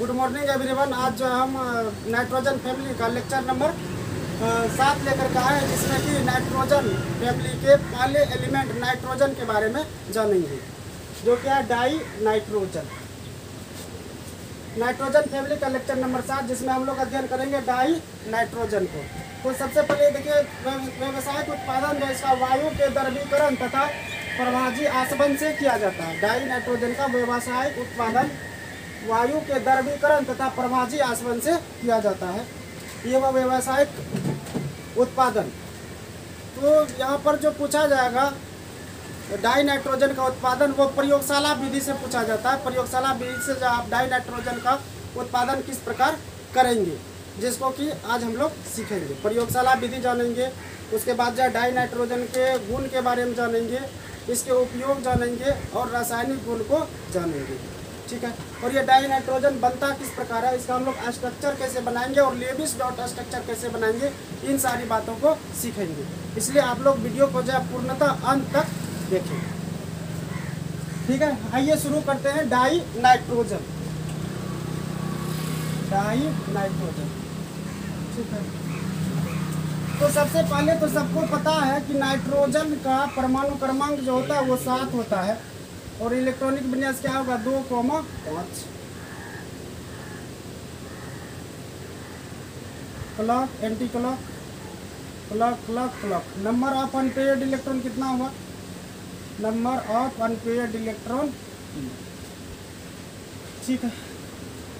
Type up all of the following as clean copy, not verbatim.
Good morning everyone. आज जो हम नाइट्रोजन फैमिली का लेक्चर नंबर 7 लेकर के आए हैं, जिसमें कि नाइट्रोजन फैमिली के पहले एलिमेंट नाइट्रोजन के बारे में जानेंगे, जो क्या है डाई नाइट्रोजन। नाइट्रोजन फैमिली का लेक्चर नंबर 7, जिसमें हम लोग अध्ययन करेंगे डाई नाइट्रोजन को। तो सबसे पहले देखिए, व्यावसायिक उत्पादन जो इसका वायु के द्रवीकरण तथा प्रभाजी आसवन से किया जाता है। डाई नाइट्रोजन का व्यावसायिक उत्पादन वायु के द्रवीकरण तथा प्रभाजी आसवन से किया जाता है। ये वह व्यावसायिक उत्पादन। तो यहाँ पर जो पूछा जाएगा डाई नाइट्रोजन का उत्पादन, वो प्रयोगशाला विधि से पूछा जाता है। प्रयोगशाला विधि से जो आप डाई नाइट्रोजन का उत्पादन किस प्रकार करेंगे, जिसको कि आज हम लोग सीखेंगे। प्रयोगशाला विधि जानेंगे, उसके बाद जो डाई नाइट्रोजन के गुण के बारे में जानेंगे, इसके उपयोग जानेंगे और रासायनिक गुण को जानेंगे। ठीक है। और ये डाई नाइट्रोजन बनता किस प्रकार है, इसका हम लोग स्ट्रक्चर कैसे बनाएंगे और लेविस डॉट स्ट्रक्चर कैसे बनाएंगे, इन सारी बातों को सीखेंगे। इसलिए आप लोग वीडियो को जो है पूर्णतः अंत तक देखें। ठीक है, आइए शुरू करते हैं डाई नाइट्रोजन। डाई नाइट्रोजन, ठीक है। तो सबसे पहले तो सबको पता है कि नाइट्रोजन का परमाणु क्रमांक जो होता है वो 7 होता है और इलेक्ट्रॉनिक विन्यास क्या होगा 2,5। Clock, anti clock, clock clock clock. Number of unpaired electron कितना हुआ, नंबर ऑफ अनपेयर्ड इलेक्ट्रॉन। ठीक है,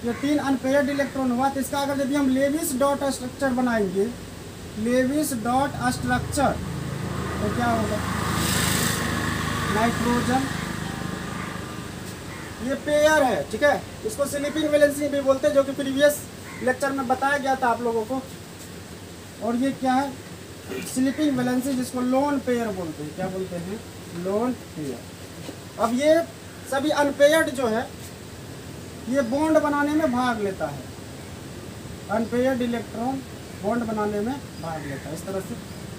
ये 3 अनपेयर्ड इलेक्ट्रॉन हुआ। तो इसका अगर यदि हम लेविस डॉट स्ट्रक्चर बनाएंगे, लेविस डॉट स्ट्रक्चर, तो क्या होगा नाइट्रोजन, ये पेयर है। ठीक है, इसको स्लीपिंग वैलेंसी भी बोलते हैं, जो कि प्रीवियस लेक्चर में बताया गया था आप लोगों को। और ये क्या है स्लीपिंग वैलेंसी, जिसको लोन पेयर बोलते हैं। क्या बोलते हैं, लोन पेयर। अब ये सभी अनपेयर्ड जो है ये बॉन्ड बनाने में भाग लेता है। अनपेयर्ड इलेक्ट्रॉन बॉन्ड बनाने में भाग लेता है इस तरह से।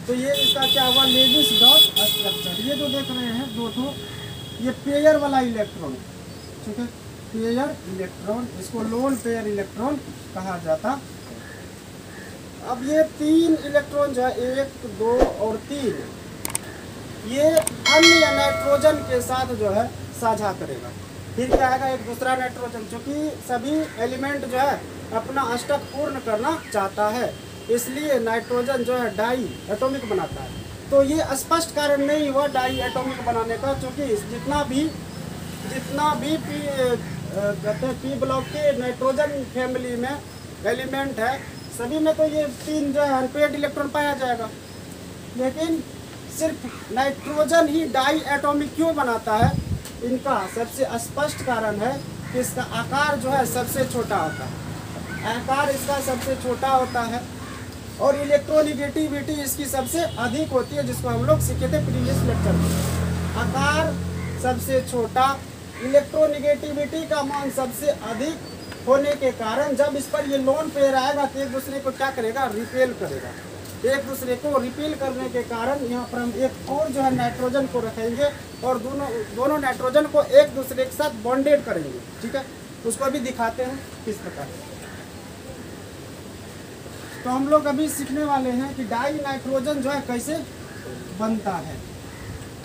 तो ये इसका क्या हुआ लेविस डॉट स्ट्रक्चर। ये जो देख रहे हैं दो ठो, ये पेयर वाला इलेक्ट्रॉन, ठीक है, पेयर इलेक्ट्रॉन, इसको लोन पेयर इलेक्ट्रॉन कहा जाता। अब ये 3 इलेक्ट्रॉन जो है 1, 2 और 3, ये अन्य नाइट्रोजन के साथ जो है साझा करेगा। फिर क्या आएगा एक दूसरा नाइट्रोजन, जो कि सभी एलिमेंट जो है अपना अष्टक पूर्ण करना चाहता है, इसलिए नाइट्रोजन जो है डाई एटॉमिक बनाता है। तो ये स्पष्ट कारण नहीं हुआ डाई एटॉमिक बनाने का, क्योंकि जितना भी पी ब्लॉक के नाइट्रोजन फैमिली में एलिमेंट है, सभी में तो ये 3 जो है अनपेयर्ड इलेक्ट्रॉन पाया जाएगा। लेकिन सिर्फ नाइट्रोजन ही डाई एटॉमिक क्यों बनाता है, इनका सबसे स्पष्ट कारण है कि इसका आकार जो है सबसे छोटा होता है। आकार इसका सबसे छोटा होता है और इलेक्ट्रोनिगेटिविटी इसकी सबसे अधिक होती है, जिसको हम लोग सीखे थे प्रीवियस लेक्चर में। आकार सबसे छोटा, इलेक्ट्रोनिगेटिविटी का मान सबसे अधिक होने के कारण जब इस पर ये लोन पेयर आएगा तो एक दूसरे को क्या करेगा, रिपेल करेगा। एक दूसरे को रिपेल करने के कारण यहाँ पर हम एक और जो है नाइट्रोजन को रखेंगे और दोनों नाइट्रोजन को एक दूसरे के साथ बॉन्डेड करेंगे। ठीक है, उसको भी दिखाते हैं किस प्रकार। तो हम लोग अभी सीखने वाले हैं कि डाई नाइट्रोजन जो है कैसे बनता है।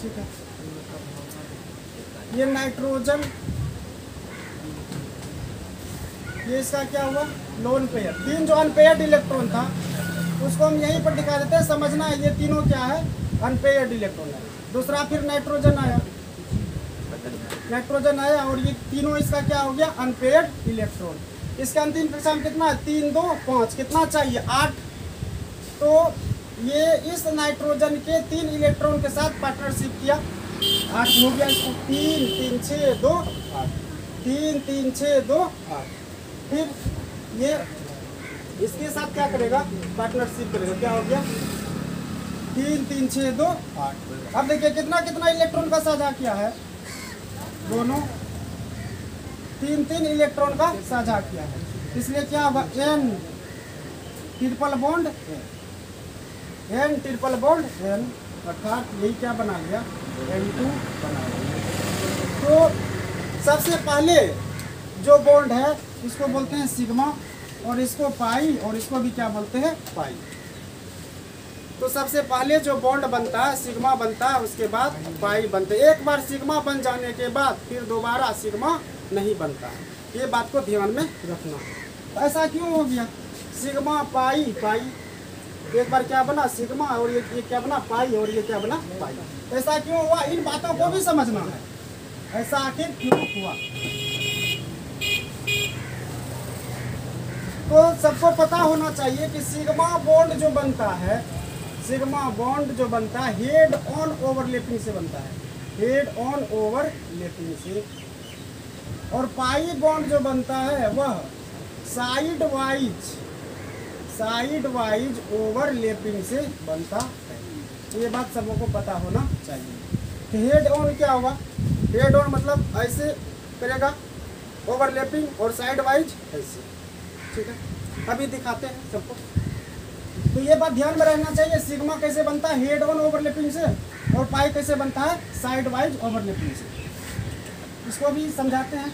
ठीक है, ये नाइट्रोजन, ये इसका क्या हुआ लोन पेयर। 3 जो अनपेयर्ड इलेक्ट्रॉन था उसको हम यहीं पर दिखा देते हैं, समझना है ये तीनों क्या है अनपेयर्ड इलेक्ट्रॉन है। दूसरा फिर नाइट्रोजन आया और ये तीनों इसका क्या हो गया अनपेयर्ड इलेक्ट्रॉन। इसका अंतिम परिणाम कितना है 3, 2, 5, कितना चाहिए 8। तो ये इस नाइट्रोजन के 3 इलेक्ट्रॉन के साथ पार्टनरशिप किया, 8 हो गया। इसको 3, 3, 6, 2, 8, 3, 3, 6, 2, 8। फिर ये इसके साथ क्या करेगा पार्टनरशिप करेगा, क्या हो गया 3, 3, 6, 2, 8। अब देखिए कितना कितना इलेक्ट्रॉन का साझा किया है, दोनों 3 इलेक्ट्रॉन का साझा किया है। इसलिए क्या होगा N triple bond N triple bond N, अर्थात यही क्या बना लिया N2 बना लिया। तो सबसे पहले जो बॉन्ड है इसको बोलते हैं सिग्मा, और इसको पाई, और इसको भी क्या बोलते हैं, पाई। तो सबसे पहले जो बॉन्ड बनता है सिग्मा बनता है, उसके बाद पाई बनते हैं। एक बार सिग्मा बन जाने के बाद फिर दोबारा सिग्मा नहीं बनता है, ये बात को ध्यान में रखना। तो ऐसा क्यों हो गया, सिग्मा पाई पाई, एक बार क्या बना सिग्मा, और ये क्या बना पाई, और ये क्या बना पाई। ऐसा क्यों हुआ, इन बातों को भी समझना है, ऐसा आखिर क्यों हुआ। तो सबको पता होना चाहिए कि सिग्मा बॉन्ड जो बनता है, सिग्मा बॉन्ड जो बनता है हेड ऑन ओवरलैपिंग से बनता है, हेड ऑन ओवरलैपिंग से। और पाई बॉन्ड जो बनता है वह साइड वाइज ओवरलैपिंग से बनता है। तो ये बात सबको पता होना चाहिए। तो हेड ऑन क्या होगा, हेड ऑन मतलब ऐसे करेगा ओवरलैपिंग, और साइड वाइज ऐसे, ठीक है। अभी दिखाते हैं सबको। तो ये बात ध्यान में रहना चाहिए, सिग्मा कैसे बनता है हेड ऑन ओवरलैपिंग से, और पाई कैसे बनता है साइड वाइज ओवरलैपिंग से। इसको भी समझाते हैं।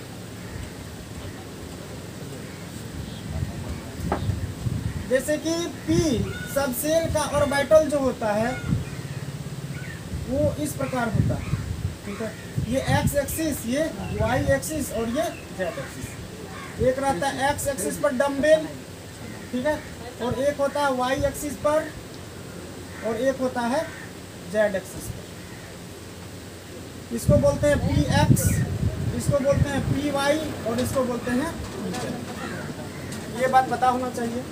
जैसे कि P सबसेल का ऑर्बिटल जो होता है वो इस प्रकार होता है, ठीक है। ये एक्स एक्सिस, ये वाई एक्सिस, और ये जेड एक्सिस। एक रहता है एक्स एक्सिस पर डम्बेल, ठीक है, और एक होता है वाई एक्सिस पर, और एक होता है जेड एक्सिस पर। इसको बोलते हैं पी एक्स, इसको बोलते हैं पी वाई, और इसको बोलते हैं पी जेड। ये बात पता होना चाहिए,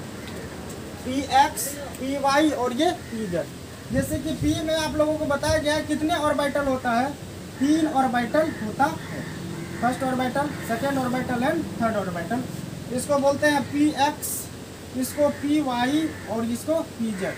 पी एक्स, पी वाई, और ये पी जेड। जैसे कि पी में आप लोगों को बताया गया है कितने ऑर्बिटल होता है, 3 ऑर्बिटल होता है। First orbital, second orbital and third orbital. इसको बोलते हैं पी एक्स, इसको पी वाई, और इसको पी जेड।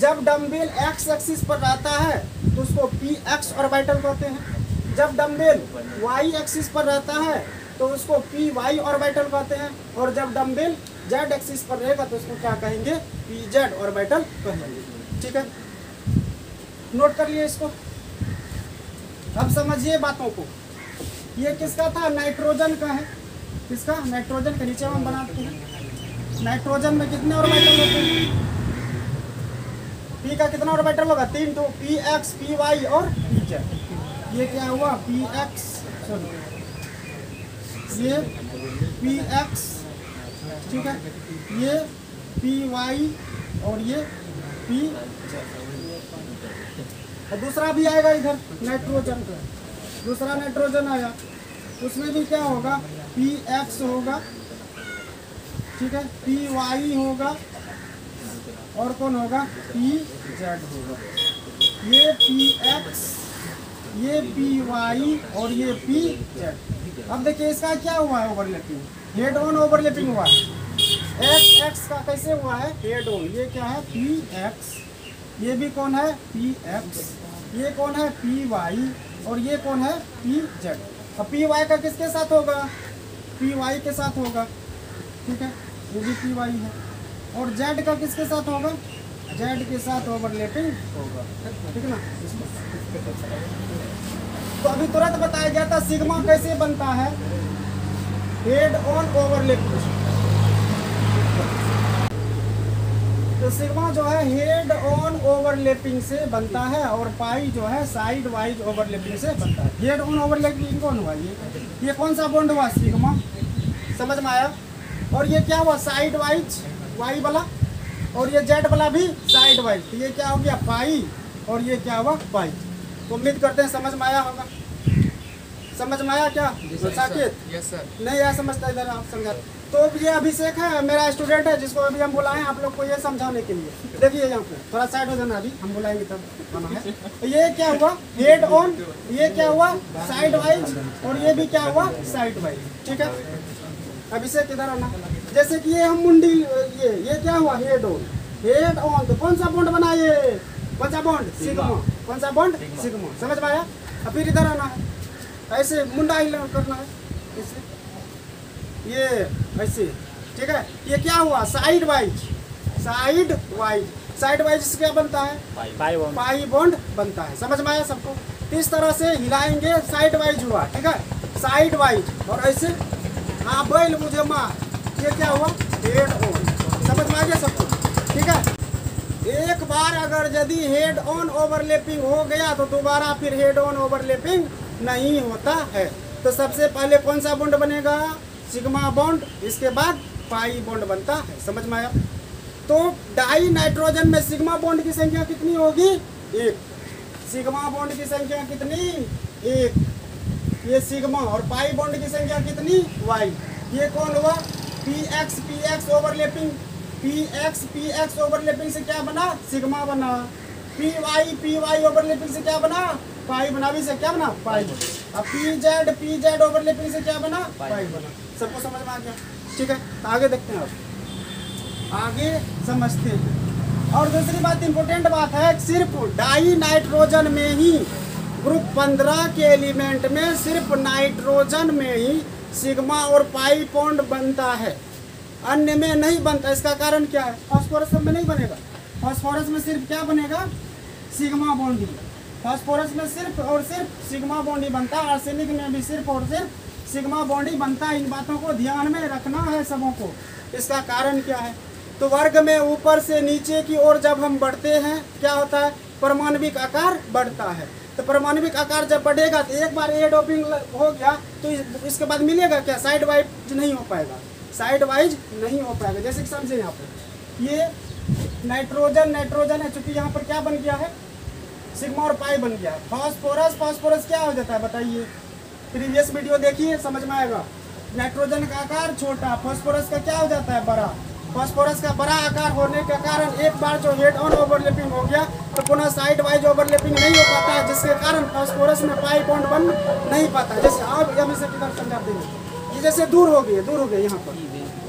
जब डम्बेल एक्स एक्सिस पर रहता है तो उसको पी एक्स ऑर्बिटल कहते हैं। जब डम्बेल वाई एक्सिस पर रहता है तो उसको पी वाई ऑर्बिटल कहते हैं। और जब डम्बेल जेड एक्सिस पर रहेगा तो उसको क्या कहेंगे, पी जेड ऑर्बिटल कहेंगे, ठीक है। नोट कर लिए इसको। अब समझिए बातों को। ये किसका था, नाइट्रोजन का है। किसका, नाइट्रोजन के नीचे हम बनाते हैं। नाइट्रोजन में कितने ऑर्बिटल होते हैं, पी का कितना ऑर्बिटल होगा, 3 तो पी एक्स, पी वाई और पी जेड। ये क्या हुआ, पी एक्स, ये पी एक्स, ठीक है, ये पी वाई, और ये पी जेड। और दूसरा भी आएगा इधर नाइट्रोजन का, दूसरा नाइट्रोजन आया, उसमें भी क्या होगा, पी एक्स होगा, ठीक है, पी वाई होगा, और कौन होगा, पी जेड होगा। ये पी एक्स, ये पी वाई, और ये पी जेड। अब देखिए इसका क्या हुआ है, ओवरलैपिंग, हेड ऑन ओवरलैपिंग हुआ है। एक्स एक्स का कैसे हुआ है, हेड ऑन। ये क्या है, पी एक्स, ये भी कौन है, पी एक्स, ये कौन है, पी वाई, और ये कौन है, पी जेड। अब पी वाई का किसके साथ होगा, पी वाई के साथ होगा, ठीक है, ये भी पी वाई है। और जेड का किसके साथ होगा, जेड के साथ ओवरलैपिंग होगा, ठीक है ना। तो अभी तुरंत बताया गया था सिग्मा कैसे बनता है, हेड ऑन ओवरलैपिंग। तो सिग्मा जो है हेड ऑन ओवरलैपिंग से बनता है, और पाई जो है साइड वाइज ओवरलैपिंग से बनता है। हेड ऑन ओवरलैपिंग कौन हुआ, ये कौन सा बॉन्ड हुआ, सिग्मा, समझ में आया। और ये क्या हुआ, साइड वाइज वाई वाला, और ये जेड वाला भी साइड वाइज। तो ये क्या हो गया, पाई, और ये क्या हुआ, पाई। तो उम्मीद करते हैं समझ में आया होगा। समझ में आया क्या साकेत? Yes sir. नहीं आया समझता, इधर आप समझा। तो ये अभिषेक है, मेरा स्टूडेंट है, जिसको अभी हम बुलाए हैं आप लोग को ये समझाने के लिए। देखिए यहाँ पे थोड़ा साइड हो जाना, अभी हम बुलाएंगे तब आना है। तो ये क्या हुआ, हेड ऑन, ये क्या हुआ, साइड वाइज, और ये भी क्या हुआ, साइड वाइज, ठीक है। अभिषेक इधर आना। जैसे कि ये हम मुंडी, ये क्या हुआ, हेड ऑन, हेड ऑन। तो कौन सा बॉन्ड बना, ये कौन सा बॉन्ड, सिग्मा। कौन सा बॉन्ड, सिग्मा, समझ में आया। अब फिर इधर आना है, ऐसे मुंडा हिला करना है, ऐसे, ये ऐसे, ठीक है। ये क्या हुआ, side wise, side wise, side wise से क्या बनता है, पाई बॉन्ड बनता है। समझ में आया सबको। इस तरह से हिलाएंगे, साइड वाइज हुआ, ठीक है, साइड वाइज, और ऐसे हाँ बैल मुझे माँ, ये क्या हुआ, हेड ऑन। समझ में आ गया सबको, ठीक है। एक बार अगर यदि हेड ऑन ओवरलैपिंग हो गया तो दोबारा फिर हेड ऑन ओवरलैपिंग नहीं होता है। तो सबसे पहले कौन सा बॉन्ड बनेगा, सिग्मा बॉन्ड, इसके बाद पाई बॉन्ड बनता है। समझ में आया। तो डाई नाइट्रोजन में सिग्मा बॉन्ड की संख्या कितनी होगी, 1। सिग्मा बॉन्ड की संख्या कितनी, 1, ये सिग्मा। और पाई बॉन्ड की संख्या कितनी, y। ये कौन हुआ, px ओवरलैपिंग, px ओवरलैपिंग से क्या बना, सिग्मा बना। py ओवरलैपिंग से क्या बना, पाई बना। भी से क्या बना, पाई। अब pz ओवरलैपिंग से क्या बना, पाई बना। सबको समझ में आ गया, ठीक है। तो आगे देखते हैं, अब आगे समझते हैं। और दूसरी बात, इंपॉर्टेंट बात है, सिर्फ डाई नाइट्रोजन में ही, ग्रुप 15 के एलिमेंट में सिर्फ नाइट्रोजन में ही सिग्मा और पाई बॉन्ड बनता है, अन्य में नहीं बनता। इसका कारण क्या है, फास्फोरस में नहीं बनेगा। फास्फोरस में सिर्फ क्या बनेगा, सिग्मा बॉन्ड ही। फास्फोरस में सिर्फ और सिर्फ सिग्मा बॉन्ड ही बनता है। आर्सेनिक में भी सिर्फ और सिर्फ सिग्मा बॉन्ड ही बनता है। इन बातों को ध्यान में रखना है सबों को। इसका कारण क्या है, तो वर्ग में ऊपर से नीचे की ओर जब हम बढ़ते हैं क्या होता है, परमाणविक आकार बढ़ता है। तो परमाणविक आकार जब बढ़ेगा तो एक बार ए डोपिंग हो गया तो इसके बाद मिलेगा क्या, साइड वाइज नहीं हो पाएगा, साइड वाइज नहीं हो पाएगा। जैसे कि समझे, यहाँ पर ये नाइट्रोजन है, चूंकि यहाँ पर क्या बन गया है, सिग्मा और पाई बन गया। फास्फोरस क्या हो जाता है बताइए, प्रीवियस वीडियो देखिए समझ में आएगा। नाइट्रोजन का आकार छोटा, फास्फोरस का क्या हो जाता है, बड़ा। फास्फोरस का बड़ा आकार होने के कारण एक बार जो हेड ऑन ओवरलैपिंग हो गया तो पुनः साइड वाइज ओवरलैपिंग नहीं हो पाता है, जिसके कारण फास्फोरस में पाई बॉन्ड बन नहीं पाता। जैसे आप हम इसे किधर समझा देंगे, ये जैसे दूर हो गए यहाँ पर,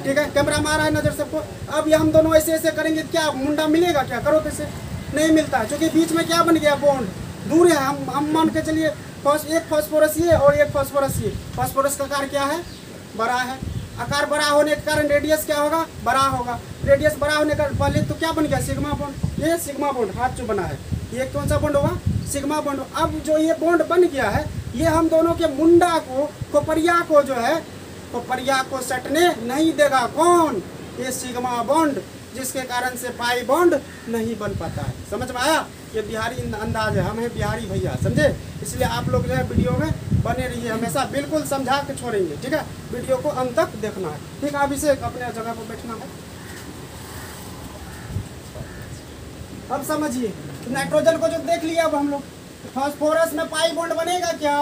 ठीक है। कैमरा मारा है नजर सबको। अब ये हम दोनों ऐसे ऐसे करेंगे, क्या मुंडा मिलेगा, क्या करो कैसे, नहीं मिलता है, क्योंकि बीच में क्या बन गया, बॉन्ड दूर है। हम मान के चलिए एक फास्फोरस ये और एक फास्फोरस ये। फास्फोरस का आकार क्या है, बड़ा है। आकार बड़ा होने के कारण रेडियस क्या होगा, बड़ा होगा। रेडियस बड़ा होने का पहले तो क्या बन गया, सिग्मा बॉन्ड। ये सिग्मा बॉन्ड हाथ जो बना है, ये कौन सा बॉन्ड होगा, सिग्मा बॉन्ड। अब जो ये बॉन्ड बन गया है, ये हम दोनों के मुंडा को, खोपरिया को जो है, खोपरिया को सटने नहीं देगा। कौन, ये सिग्मा बॉन्ड, जिसके कारण से पाई बॉन्ड नहीं बन पाता है। समझ में आया, ये बिहारी अंदाज है, हम हैं बिहारी भैया, समझे। इसलिए आप लोग जो है वीडियो में बने रहिए, हमेशा बिल्कुल समझा के छोड़ेंगे, ठीक है। वीडियो को अंत तक देखना है, ठीक है। अब इसे अपने जगह पर बैठना है। अब समझिए, नाइट्रोजन को जो देख लिया अब हम लोग, फास्फोरस में पाई बॉन्ड बनेगा क्या,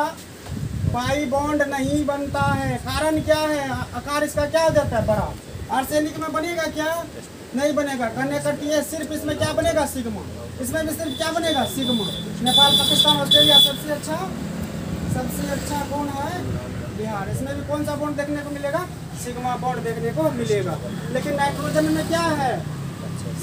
पाई बॉन्ड नहीं बनता है। कारण क्या है, आकार इसका क्या हो जाता है, बड़ा। आर्सेनिक में बनेगा क्या, नहीं बनेगा। कहने का सिर्फ इसमें क्या बनेगा, सिग्मा। इसमें भी सिर्फ क्या बनेगा, सिग्मा। नेपाल, पाकिस्तान, ऑस्ट्रेलिया सबसे अच्छा कौन है, बिहार। इसमें भी कौन सा बॉन्ड देखने को मिलेगा, सिग्मा बॉन्ड देखने को मिलेगा। लेकिन नाइट्रोजन में क्या है,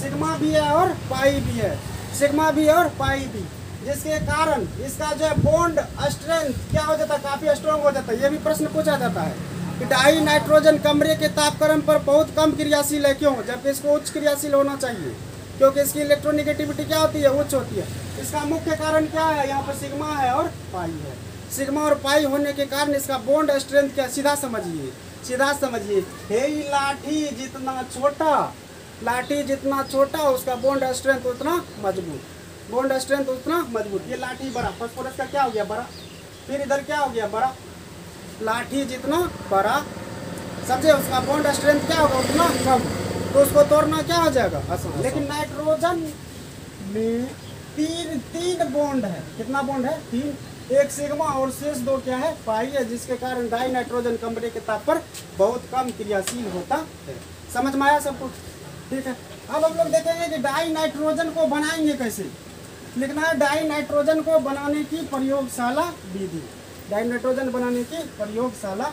सिग्मा भी है और पाई भी है, सिग्मा भी और पाई भी, जिसके कारण इसका जो है बॉन्ड स्ट्रेंथ क्या हो जाता है, काफी स्ट्रॉन्ग हो जाता है। ये भी प्रश्न पूछा जाता है कि डाई नाइट्रोजन कमरे के तापक्रम पर बहुत कम क्रियाशील है, क्यों, जबकि इसको उच्च क्रियाशील होना चाहिए, क्योंकि इसकी इलेक्ट्रोनिगेटिविटी क्या होती है, उच्च होती है। इसका मुख्य कारण क्या है, यहाँ पर सिग्मा है और पाई है। सिग्मा और पाई होने के कारण इसका बॉन्ड स्ट्रेंथ क्या, सीधा समझिए, हे लाठी जितना छोटा, लाठी जितना छोटा उसका बॉन्ड स्ट्रेंथ उतना मजबूत, बॉन्ड स्ट्रेंथ उतना मजबूत। ये लाठी बड़ा, फास्फोरस का क्या हो गया, बड़ा। फिर इधर क्या हो गया, बड़ा। लाठी जितना बड़ा, समझे, उसका बॉन्ड स्ट्रेंथ क्या होगा, उतना कम, तो उसको तोड़ना क्या हो जाएगा, आसान। लेकिन नाइट्रोजन में तीन बॉन्ड है। कितना बॉन्ड है, 3। एक सिग्मा और शेष 2 क्या है, पाई है, जिसके कारण डाई नाइट्रोजन कमरे के ताप पर बहुत कम क्रियाशील होता है। समझ में आया सबको, ठीक है। अब हम लोग देखेंगे कि डाई नाइट्रोजन को बनाएंगे कैसे। लिखना है डाई नाइट्रोजन को बनाने की प्रयोगशाला विधि। डाई नाइट्रोजन बनाने की प्रयोगशाला,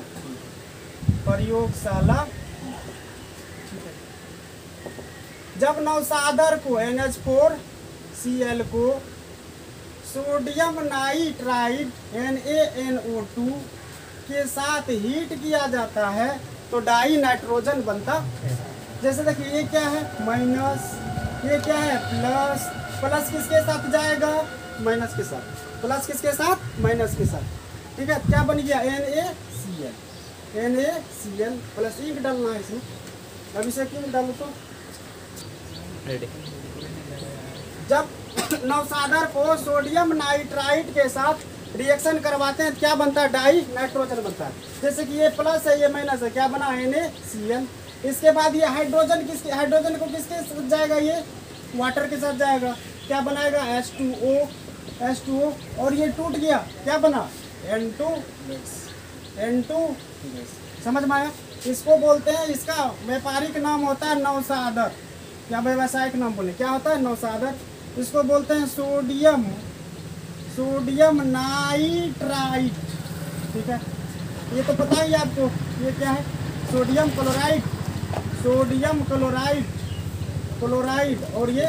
जब नौसादर को NH4Cl को सोडियम नाइट्राइड NaNO2 के साथ हीट किया जाता है तो डाई नाइट्रोजन बनता है। जैसे देखिए, ये क्या है, माइनस, ये क्या है, प्लस। प्लस किसके साथ जाएगा, माइनस के साथ। प्लस किसके साथ, माइनस के साथ, ठीक है। क्या बन गया, NaCl। NaCl प्लस इंक डालना है इसमें। अब इसे इंक डालो तो रेडी। जब नवसादर को सोडियम नाइट्राइट के साथ रिएक्शन करवाते हैं क्या बनता है? डाई नाइट्रोजन बनता है। जैसे कि ये प्लस है ये माइनस है, क्या बना? NaCl। इसके बाद ये हाइड्रोजन को किसके साथ जाएगा? ये वाटर के साथ जाएगा, क्या बनाएगा? H2O और ये टूट गया, क्या बना? N2 समझ में आया? इसको बोलते हैं, इसका व्यापारिक नाम होता है नवसादर। क्या व्यावसायिक नाम बोले, क्या होता है? नवसादर। इसको बोलते हैं सोडियम नाइट्राइट। ठीक है, ये तो पता ही आपको, ये क्या है? सोडियम क्लोराइड और ये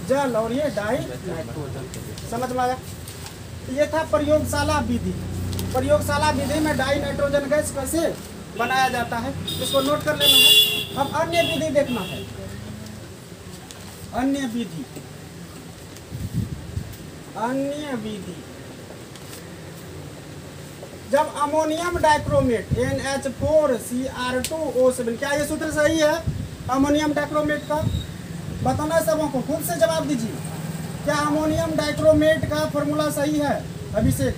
जल और ये डाई नाइट्रोजन। समझ में आया? ये था प्रयोगशाला विधि। प्रयोगशाला विधि में डाई नाइट्रोजन गैस कैसे बनाया जाता है, इसको नोट कर लेना है। अब अन्य विधि देखना है। अन्य विधि जब अमोनियम डाइक्रोमेट NH4Cr2O7, क्या ये सूत्र सही है अमोनियम डाइक्रोमेट का? बताना सबों को, खुद से जवाब दीजिए। क्या अमोनियम डाइक्रोमेट का फॉर्मूला सही है? अभिषेक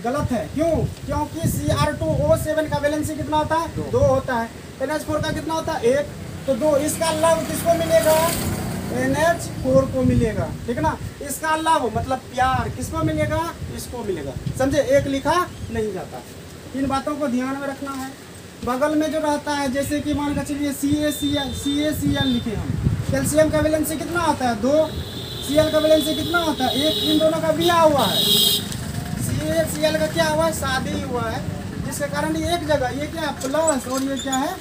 गलत है। क्यों? क्योंकि Cr2O7 का वैलेंसी कितना होता है? 2 होता है। NH4 का कितना होता है? 1। तो 2, इसका लव किसको मिलेगा? NH4 को मिलेगा। ठीक है ना? इसका लव मतलब प्यार किसको मिलेगा? इसको मिलेगा। समझे? एक लिखा नहीं जाता। इन बातों को ध्यान में रखना है। बगल में जो रहता है, जैसे कि मान कर चलिए CaCl लिखे हम। कैल्शियम का वैलेंसी कितना होता है? 2। Cl का वैलेंसी कितना होता है? 1। इन दोनों का ब्याह हुआ है। CaCl का क्या हुआ है? शादी हुआ है, जिसके कारण ये एक जगह, ये क्या प्लस और ये क्या है?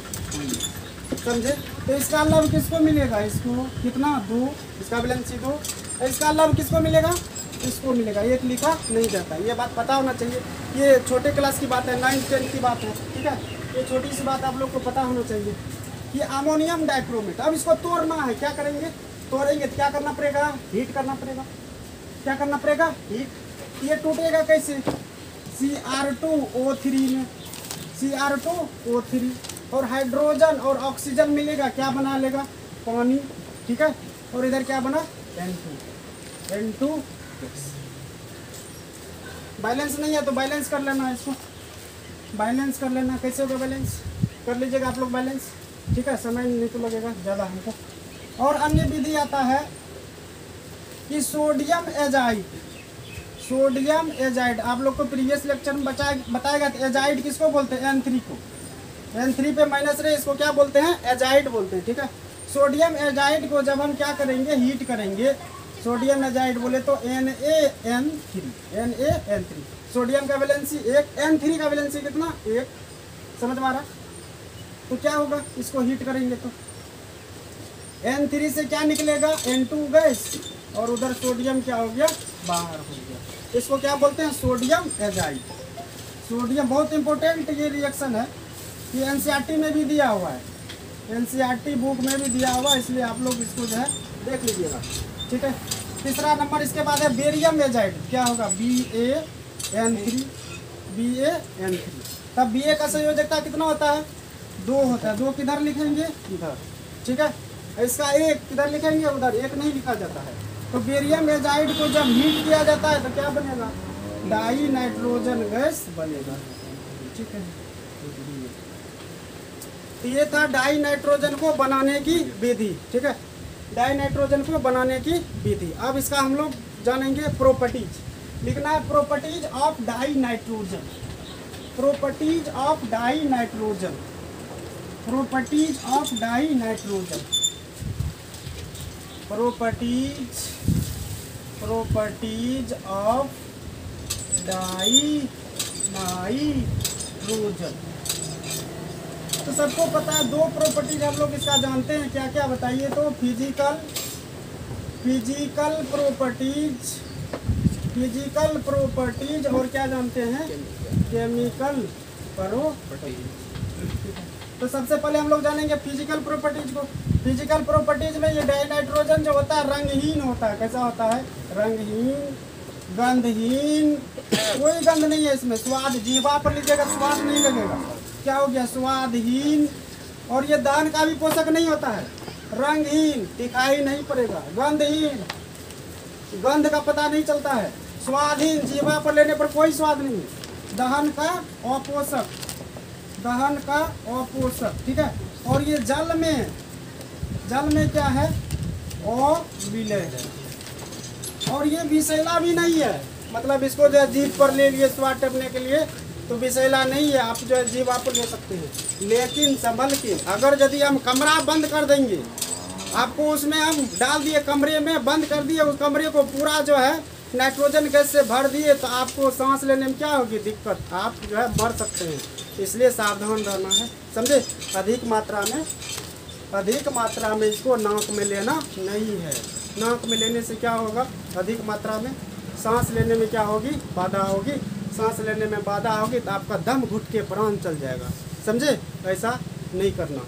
समझे? तो इसका लव किसको मिलेगा? इसको कितना? 2। इसका वैलेंसी 2। इसका लव किसको मिलेगा? इसको मिलेगा। एक लिखा नहीं जाता। ये बात पता होना चाहिए। ये छोटे क्लास की बात है, 9th 10th की बात है। ठीक है, ये छोटी सी बात आप लोग को पता होना चाहिए कि अमोनियम डाइक्रोमेट। अब इसको तोड़ना है, क्या करेंगे? तोड़ेंगे तो क्या करना पड़ेगा? हीट करना पड़ेगा। क्या करना पड़ेगा? हीट। ये टूटेगा कैसे? Cr2O3 में, Cr2O3 और हाइड्रोजन और ऑक्सीजन मिलेगा, क्या बना लेगा? पानी। ठीक है, और इधर क्या बना? N2। बैलेंस नहीं है तो बैलेंस कर लेना है, इसको बैलेंस कर लेना। कैसे होगा बैलेंस? कर लीजिएगा आप लोग बैलेंस। ठीक है, समय नहीं तो लगेगा ज़्यादा हमको। और अन्य विधि आता है कि सोडियम एजाइड। आप लोग को प्रीवियस लेक्चर में बताएगा कि एजाइड किसको बोलते हैं? N3 को। N3 पे माइनस रहे, इसको क्या बोलते हैं? एजाइड बोलते हैं। ठीक है, सोडियम एजाइड को जब हम क्या करेंगे? हीट करेंगे। सोडियम एजाइड बोले तो NaN3। सोडियम का वैलेंसी 1, N3 का वैलेंसी कितना? 1। समझ में आ रहा? तो क्या होगा? इसको हीट करेंगे तो N3 से क्या निकलेगा? N2 गैस, और उधर सोडियम क्या हो गया? बाहर हो गया। इसको क्या बोलते हैं? Sodium azide. सोडियम बहुत इंपॉर्टेंट ये रिएक्शन है, ये NCERT में भी दिया हुआ है, NCERT बुक में भी दिया हुआ है, इसलिए आप लोग इसको जो है देख लीजिएगा। ठीक है, तीसरा नंबर इसके बाद है बेरियम एजाइड। क्या होगा? BaN3। तब Ba का संयोजकता कितना होता है? 2 होता है। 2 किधर लिखेंगे? इधर। ठीक है, इसका 1 किधर लिखेंगे? उधर। 1 नहीं लिखा जाता है। तो बेरियम एजाइड को जब हीट किया जाता है तो क्या बनेगा? डाई नाइट्रोजन गैस बनेगा। ठीक है, तो ये था डाई नाइट्रोजन को बनाने की विधि। ठीक है, डाई नाइट्रोजन को बनाने की विधि। अब इसका हम लोग जानेंगे प्रॉपर्टीज। लिखना है properties of die nitrogen. Properties of die nitrogen. Properties of die nitrogen. Properties of die nitrogen. तो सबको पता है 2 प्रॉपर्टीज हम लोग इसका जानते हैं। क्या क्या बताइए तो? फिजिकल प्रॉपर्टीज और क्या जानते हैं? Chemical properties. तो सबसे पहले हम लोग जानेंगे फिजिकल प्रॉपर्टीज को। फिजिकल प्रॉपर्टीज में ये डाई नाइट्रोजन जो होता है रंगहीन होता है। कैसा होता है? रंगहीन, गंधहीन, कोई गंध नहीं है इसमें। स्वाद जीवा पर लीजिएगा स्वाद नहीं लगेगा। क्या हो गया, स्वादहीन। और ये दहन का भी पोषक नहीं होता है। रंगहीन, दिखाई नहीं पड़ेगा। गंधहीन, गंध का पता नहीं चलता है। स्वादहीन, जीवा पर लेने पर कोई स्वाद नहीं। दहन का अपोषक, दहन का अपोषक, ठीक है। और ये जल में क्या है, अविलय है। और ये विषैला भी नहीं है, मतलब इसको जो है जीभ पर ले लिए स्वाद टपने के लिए, तो विषैला नहीं है, आप जो है जीवा पर ले सकते हैं। लेकिन संभल के अगर यदि हम कमरा बंद कर देंगे, आपको उसमें हम डाल दिए कमरे में, बंद कर दिए उस कमरे को पूरा जो है नाइट्रोजन गैस से भर दिए, तो आपको सांस लेने में क्या होगी, दिक्कत, आप जो है मर सकते हैं। इसलिए सावधान रहना है, समझे। अधिक मात्रा में इसको नाक में लेना नहीं है। नाक में लेने से क्या होगा, अधिक मात्रा में सांस लेने में क्या होगी, बाधा होगी। सांस लेने में बाधा होगी तो आपका दम घुट के प्राण चल जाएगा, समझे। ऐसा नहीं करना।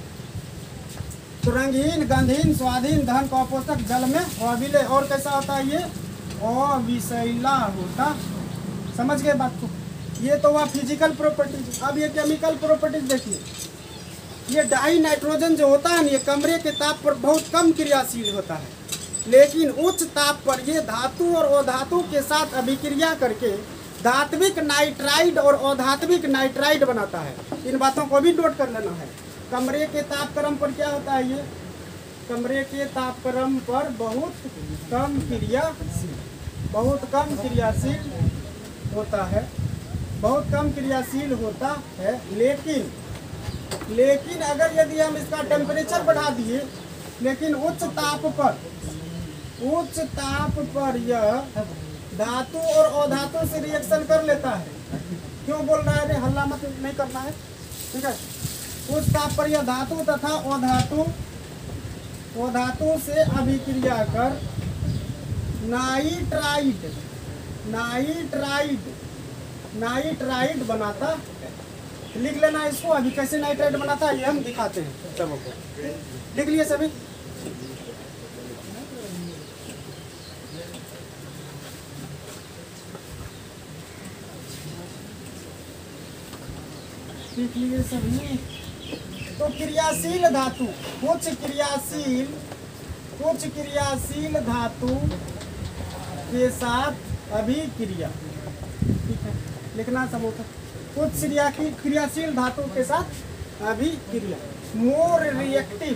तो रंगहीन, गंधहीन, स्वादहीन, दहन का अपोषक, जल में अविलय। और कैसा होता है ये, अविषैला होता। समझ गए बात को। ये तो हुआ फिजिकल प्रॉपर्टीज। अब ये केमिकल प्रॉपर्टीज देखिए। ये डाई नाइट्रोजन जो होता है ना, ये कमरे के ताप पर बहुत कम क्रियाशील होता है, लेकिन उच्च ताप पर ये धातु और अधातु के साथ अभिक्रिया करके धात्विक नाइट्राइड और अधात्विक नाइट्राइड बनाता है। इन बातों को भी नोट कर लेना है। कमरे के तापक्रम पर क्या होता है, ये कमरे के तापक्रम पर बहुत कम क्रियाशील होता है, बहुत कम क्रियाशील होता है। लेकिन अगर यदि हम इसका टेम्परेचर बढ़ा दिए, लेकिन उच्च ताप पर यह धातु और अधातु से रिएक्शन कर लेता है। क्यों बोल रहा है, हल्ला मत नहीं करना है, ठीक है। उच्च ताप पर यह धातु तथा अधातु से अभिक्रिया कर नाइट्राइड बनाता है। लिख लेना इसको। अभी कैसे नाइट्राइड बनाता है ये हम दिखाते हैं सबको। लिख लिए सभी। लिख लिए सभी। तो क्रियाशील धातु, कुछ क्रियाशील धातु के साथ अभिक्रिया, ठीक है, लिखना सब होता। कुछ क्रियाशील धातु के साथ अभिक्रिया, more reactive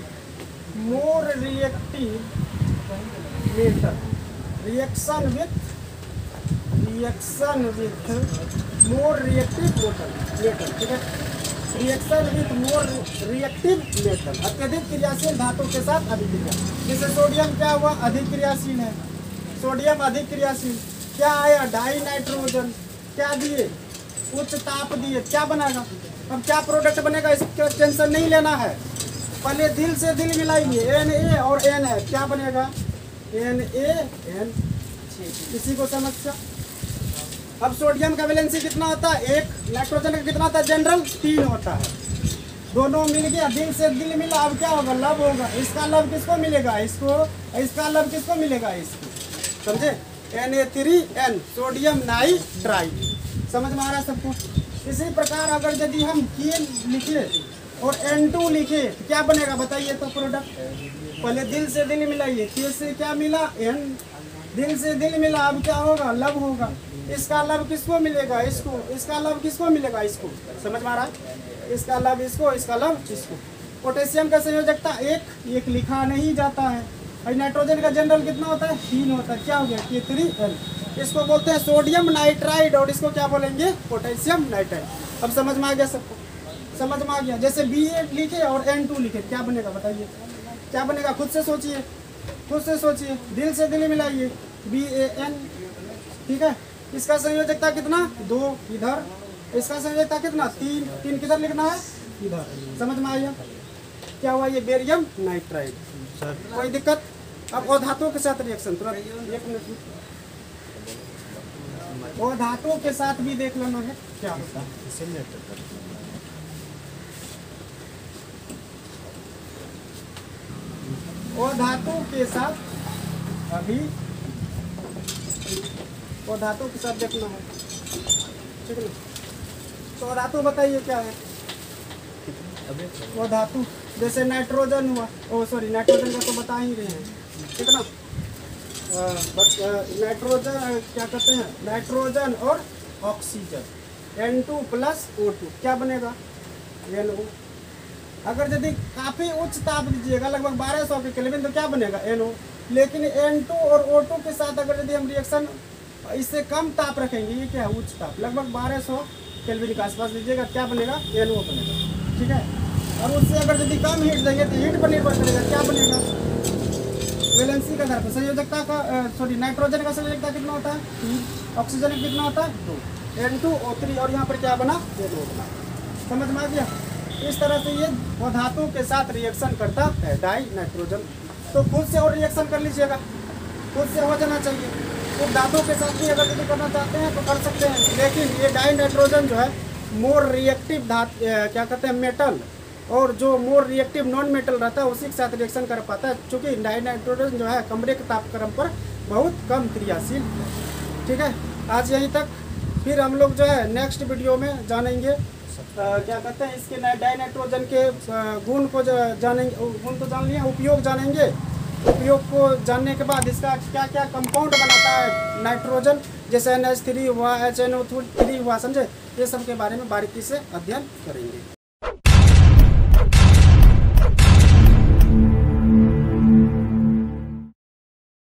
metal, reaction with more reactive metal, ठीक है। Reaction with more reactive metal, अत्यधिक क्रियाशील धातु के साथ अभिक्रिया। जैसे सोडियम क्या हुआ, अधिक क्रियाशील है। सोडियम अधिक क्रियाशील, क्या आया, डाई नाइट्रोजन, क्या दिए, उच्च ताप दिए, क्या बनेगा। अब क्या प्रोडक्ट बनेगा, इसका टेंशन नहीं लेना है। पहले दिल से दिल मिलाइए, Na और Na, क्या बनेगा, NaN। किसी को समस्या। अब सोडियम का वैलेंसी कितना होता है, 1। नाइट्रोजन का कितना होता है, जनरल 3 होता है। दोनों मिल गया, दिल से दिल मिला, अब क्या होगा, लब होगा। इसका लब किसको मिलेगा, इसको। इसका लब किसको मिलेगा, इसको, समझे। Na3N, sodium nitride. समझ में आ रहा है सबको। इसी प्रकार अगर यदि हम K लिखे और N2 लिखे तो क्या बनेगा, बताइए तो प्रोडक्ट। पहले दिल से दिल मिलाइए, K से क्या मिला, N, दिल से दिल मिला, अब क्या होगा, लब होगा। इसका लब किसको मिलेगा, इसको। इसका लब किसको मिलेगा, इसको। समझ में आ रहा है। इसका लब इसको, इसका लब इसको। पोटेशियम का संयोजकता 1 लिखा नहीं जाता है। और नाइट्रोजन का जनरल कितना होता है, 3 होता है। क्या हो गया, K3N। इसको बोलते हैं सोडियम नाइट्राइड और इसको क्या बोलेंगे, पोटेशियम नाइट्राइड। अब समझ में आ गया सबको, समझ में आ गया। जैसे Ba लिखे और N2 लिखे, क्या बनेगा, बताइए क्या बनेगा, खुद से सोचिए, दिल से दिल मिलाइए, BAN, ठीक है। इसका संयोजकता कितना, 2 इधर। इसका संयोजकता कितना, 3 किधर लिखना है, इधर। समझ में आया क्या हुआ, ये बेरियम नाइट्राइड। कोई दिक्कत। अब अधातु के साथ रिएक्शन, तुरंत 1 मिनट। अधातु के साथ भी देख लेना है क्या होता है। अधातु के साथ अभी धातु के साथ देखना है, ठीक है। तो धातु बताइए क्या है, अभी वो धातु जैसे नाइट्रोजन हुआ, ओ सॉरी नाइट्रोजन का तो बता ही रहे हैं, ठीक है ना। नाइट्रोजन क्या कहते हैं, नाइट्रोजन और ऑक्सीजन N2 प्लस O2 क्या बनेगा, NO। अगर यदि काफ़ी उच्च ताप दीजिएगा लगभग 1200 के केल्विन तो क्या बनेगा, NO। लेकिन N2 और O2 के साथ अगर यदि हम रिएक्शन इससे कम ताप रखेंगे, ये क्या है उच्च ताप, लगभग 1200 केल्विन के आसपास दीजिएगा, क्या बनेगा, NO बनेगा, ठीक है। और उससे अगर यदि कम हीट देंगे तो हीट पर निर्भर करेगा, क्या बनेगा, वैलेंसी का दर संयोजकता का सॉरी नाइट्रोजन का संयोजकता कितना होता है, ऑक्सीजन का कितना होता है 2, N2O3 और यहाँ पर क्या बना, NO बना। समझ में आ गया। इस तरह से ये वो धातु के साथ रिएक्शन करता है डाई नाइट्रोजन। तो खुद से और रिएक्शन कर लीजिएगा, खुद से हो जाना चाहिए। तो धातु के साथ भी अगर यदि करना चाहते हैं तो कर सकते हैं, लेकिन ये डाई नाइट्रोजन जो है मोर रिएक्टिव क्या कहते हैं मेटल, और जो मोर रिएक्टिव नॉन मेटल रहता है उसी के साथ रिएक्शन कर पाता है, क्योंकि डाई नाइट्रोजन जो है कमरे के तापक्रम पर बहुत कम क्रियाशील है। ठीक है, आज यहीं तक। फिर हम लोग जो है नेक्स्ट वीडियो में जानेंगे क्या कहते हैं इसके डाई नाइट्रोजन के गुण को जानेंगे, गुण तो जान लिए, उपयोग जानेंगे। उपयोग को जानने के बाद इसका क्या क्या कंपाउंड बनाता है नाइट्रोजन, जैसे NH3 हुआ, HNO3 हुआ, समझे, ये सब के बारे में बारीकी से अध्ययन करेंगे।